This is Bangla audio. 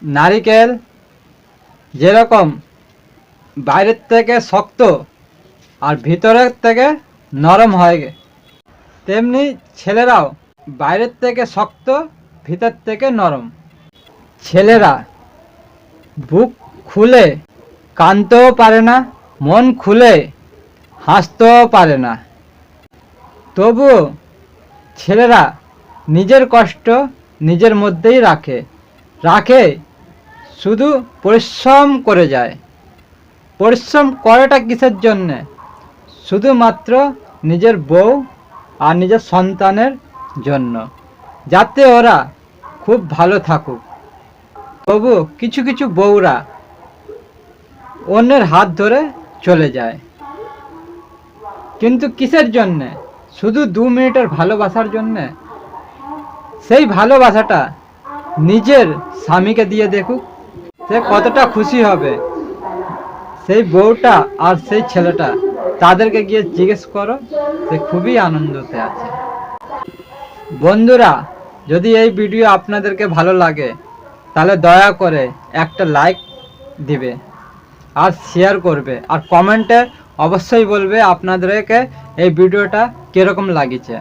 নারিকেল যেরকম বাইরের থেকে শক্ত আর ভিতরের থেকে নরম হয়, তেমনি ছেলেরাও বাইরের থেকে শক্ত, ভিতর থেকে নরম। ছেলেরা বুক খুলে কাঁদতেও পারে না, মন খুলে হাসতেও পারে না। তবুও ছেলেরা নিজের কষ্ট নিজের মধ্যেই রাখে শুধু পরিশ্রম করে যায়। পরিশ্রম করেটা কিসের জন্যে? শুধুমাত্র নিজের বউ আর নিজের সন্তানের জন্য, যাতে ওরা খুব ভালো থাকুক। তবু কিছু কিছু বউরা অন্যের হাত ধরে চলে যায়, কিন্তু কিসের জন্যে? শুধু 2 মিনিটের ভালোবাসার জন্যে। সেই ভালোবাসাটা নিজের স্বামীকে দিয়ে দেখুক, সে কতটা খুশি হবে। সেই বউটা আর সেই ছেলেটা, তাদেরকে গিয়ে জিজ্ঞেস করো, সে খুবই আনন্দতে আছে। বন্ধুরা, যদি এই ভিডিও আপনাদেরকে ভালো লাগে তাহলে দয়া করে একটা লাইক দিবে আর শেয়ার করবে, আর কমেন্টে অবশ্যই বলবে আপনাদেরকে এই ভিডিওটা কীরকম লাগিয়েছে।